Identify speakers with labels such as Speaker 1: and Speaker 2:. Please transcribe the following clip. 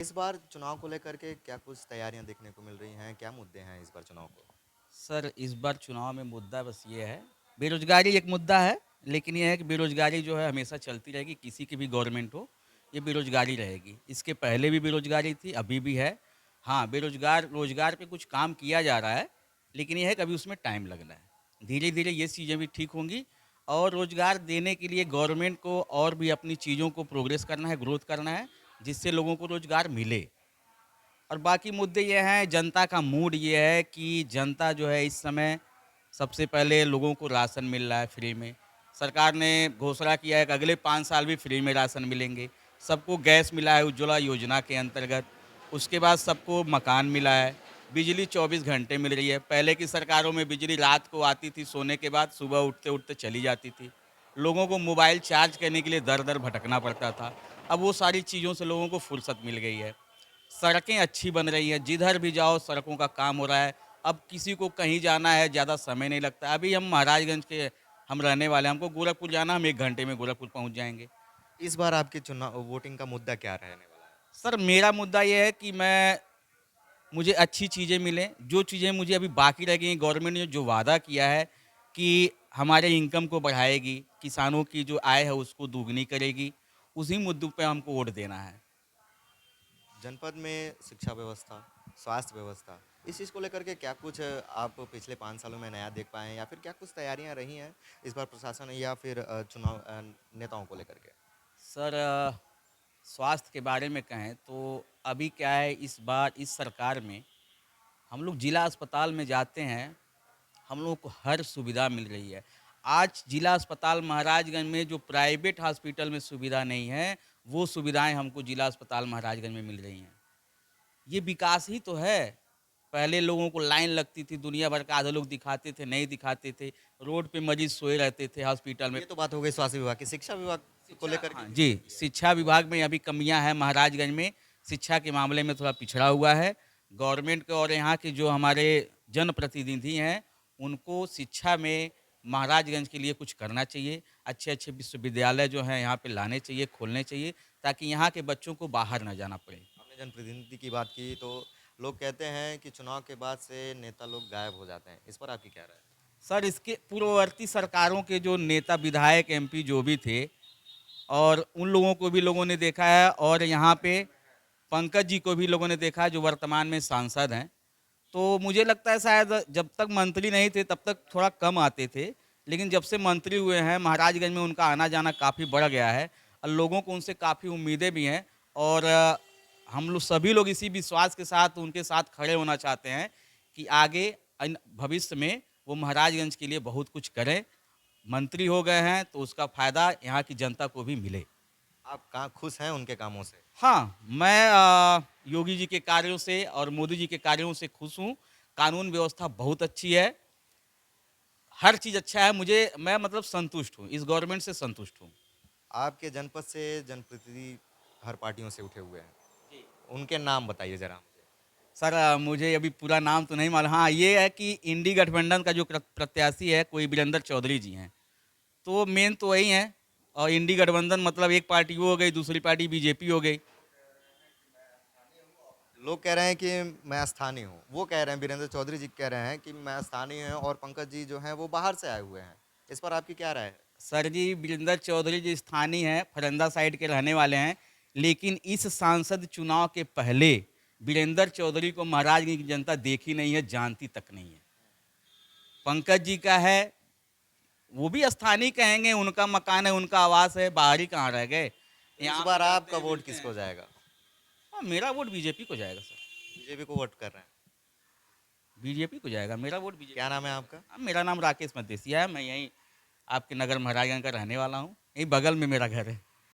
Speaker 1: इस बार चुनाव को लेकर के क्या कुछ तैयारियां देखने को मिल रही हैं? क्या मुद्दे हैं इस बार चुनाव को?
Speaker 2: सर, इस बार चुनाव में मुद्दा बस ये है, बेरोज़गारी एक मुद्दा है, लेकिन ये है कि बेरोज़गारी जो है हमेशा चलती रहेगी, किसी की भी गवर्नमेंट हो, ये बेरोज़गारी रहेगी। इसके पहले भी बेरोज़गारी थी, अभी भी है। हाँ, रोज़गार पे कुछ काम किया जा रहा है, लेकिन ये है कि अभी उसमें टाइम लगना है। धीरे-धीरे ये चीज़ें भी ठीक होंगी और रोज़गार देने के लिए गवर्नमेंट को और भी अपनी चीज़ों को प्रोग्रेस करना है, ग्रोथ करना है, जिससे लोगों को रोज़गार मिले। और बाकी मुद्दे ये हैं, जनता का मूड ये है कि जनता जो है इस समय सबसे पहले लोगों को राशन मिल रहा है फ्री में। सरकार ने घोषणा किया है कि अगले 5 साल भी फ्री में राशन मिलेंगे। सबको गैस मिला है उज्ज्वला योजना के अंतर्गत। उसके बाद सबको मकान मिला है। बिजली 24 घंटे मिल रही है। पहले की सरकारों में बिजली रात को आती थी, सोने के बाद सुबह उठते-उठते चली जाती थी। लोगों को मोबाइल चार्ज करने के लिए दर-दर भटकना पड़ता था। अब वो सारी चीज़ों से लोगों को फुर्सत मिल गई है। सड़कें अच्छी बन रही हैं, जिधर भी जाओ सड़कों का काम हो रहा है। अब किसी को कहीं जाना है, ज़्यादा समय नहीं लगता। अभी हम महाराजगंज के हम रहने वाले हैं, हमको गोरखपुर जाना है, हम 1 घंटे में गोरखपुर पहुँच जाएँगे।
Speaker 1: इस बार आपके चुनाव वोटिंग का मुद्दा क्या रहने वाला है?
Speaker 2: सर, मेरा मुद्दा ये है कि मुझे अच्छी चीज़ें मिलें, जो चीज़ें मुझे अभी बाकी रह गई हैं, गवर्नमेंट ने जो वादा किया है कि हमारे इनकम को बढ़ाएगी, किसानों की जो आय है उसको दोगुनी करेगी, उसी मुद्दों पे हमको वोट देना है।
Speaker 1: जनपद में शिक्षा व्यवस्था, स्वास्थ्य व्यवस्था, इस चीज़ को लेकर के क्या कुछ आप पिछले 5 सालों में नया देख पाए हैं या फिर क्या कुछ तैयारियां रही हैं इस बार प्रशासन या फिर चुनाव नेताओं को लेकर के?
Speaker 2: सर, स्वास्थ्य के बारे में कहें तो अभी क्या है, इस बार इस सरकार में हम लोग जिला अस्पताल में जाते हैं, हम लोगों को हर सुविधा मिल रही है। आज जिला अस्पताल महाराजगंज में जो प्राइवेट हॉस्पिटल में सुविधा नहीं है, वो सुविधाएँ हमको जिला अस्पताल महाराजगंज में मिल रही हैं। ये विकास ही तो है। पहले लोगों को लाइन लगती थी, दुनिया भर का आधे लोग दिखाते थे, नहीं दिखाते थे। रोड पे मरीज़ सोए रहते थे हॉस्पिटल में।
Speaker 1: ये तो बात हो गई स्वास्थ्य विभाग की। शिक्षा विभाग को
Speaker 2: शिक्षा,
Speaker 1: लेकर के
Speaker 2: हाँ
Speaker 1: क्या
Speaker 2: जी,
Speaker 1: स्थिति है?
Speaker 2: शिक्षा विभाग में अभी कमियाँ हैं। महाराजगंज में शिक्षा के मामले में थोड़ा पिछड़ा हुआ है। गवर्नमेंट के और यहाँ के जो हमारे जनप्रतिनिधि हैं, उनको शिक्षा में महाराजगंज के लिए कुछ करना चाहिए। अच्छे-अच्छे विश्वविद्यालय जो हैं यहाँ पे लाने चाहिए, खोलने चाहिए, ताकि यहाँ के बच्चों को बाहर ना जाना पड़े।
Speaker 1: आपने जनप्रतिनिधि की बात की तो लोग कहते हैं कि चुनाव के बाद से नेता लोग गायब हो जाते हैं। इस पर आपकी क्या राय है?
Speaker 2: सर, इसके पूर्ववर्ती सरकारों के जो नेता, विधायक, एमपी जो भी थे, और उन लोगों को भी लोगों ने देखा है, और यहाँ पे पंकज जी को भी लोगों ने देखा है जो वर्तमान में सांसद हैं। तो मुझे लगता है शायद जब तक मंत्री नहीं थे तब तक थोड़ा कम आते थे, लेकिन जब से मंत्री हुए हैं महाराजगंज में उनका आना-जाना काफ़ी बढ़ गया है और लोगों को उनसे काफ़ी उम्मीदें भी हैं। और हम लोग सभी लोग इसी विश्वास के साथ उनके साथ खड़े होना चाहते हैं कि आगे भविष्य में वो महाराजगंज के लिए बहुत कुछ करें। मंत्री हो गए हैं तो उसका फ़ायदा यहाँ की जनता को भी मिले।
Speaker 1: आप कहाँ खुश हैं उनके कामों से?
Speaker 2: हाँ, मैं योगी जी के कार्यों से और मोदी जी के कार्यों से खुश हूँ। कानून व्यवस्था बहुत अच्छी है, हर चीज़ अच्छा है। मैं मतलब संतुष्ट हूँ, इस गवर्नमेंट से संतुष्ट हूँ।
Speaker 1: आपके जनपद से जनप्रतिनिधि हर पार्टियों से उठे हुए हैं। उनके नाम बताइए ज़रा मुझे।
Speaker 2: सर, मुझे अभी पूरा नाम तो नहीं मालूम। हाँ, ये है कि इंडी गठबंधन का जो प्रत्याशी है कोई वीरेंद्र चौधरी जी हैं। तो मेन तो वही हैं, और इंडी गठबंधन मतलब एक पार्टी वो हो गई, दूसरी पार्टी बीजेपी हो गई।
Speaker 1: लोग कह रहे हैं कि मैं स्थानीय हूँ। वो कह रहे हैं वीरेंद्र चौधरी जी कह रहे हैं कि मैं स्थानीय हूँ और पंकज जी जो हैं वो बाहर से आए हुए हैं। इस पर आपकी क्या राय है?
Speaker 2: सर जी, वीरेंद्र चौधरी जी स्थानीय हैं, फरंदा साइड के रहने वाले हैं, लेकिन इस सांसद चुनाव के पहले वीरेंद्र चौधरी को महाराजगंज की जनता देखी नहीं है, जानती तक नहीं है। पंकज जी का है, वो भी स्थानीय कहेंगे, उनका मकान है, उनका आवास है, बाहर ही कहाँ रह गए।
Speaker 1: तो इस
Speaker 2: यहाँ पे
Speaker 1: बार
Speaker 2: रहते
Speaker 1: आपका
Speaker 2: हैं,
Speaker 1: वोट
Speaker 2: मिलते हैं।
Speaker 1: किसको जाएगा?
Speaker 2: हाँ, मेरा वोट बीजेपी को जाएगा सर।
Speaker 1: बीजेपी को वोट कर रहे हैं।
Speaker 2: बीजेपी को जाएगा, मेरा वोट बीजेपी
Speaker 1: क्या
Speaker 2: को
Speaker 1: नाम है
Speaker 2: जाएगा।
Speaker 1: आपका?
Speaker 2: हाँ, मेरा नाम राकेश मदेसिया है, मैं यहीं आपके नगर महाराजगंज का रहने वाला हूँ, यहीं बगल में मेरा घर है।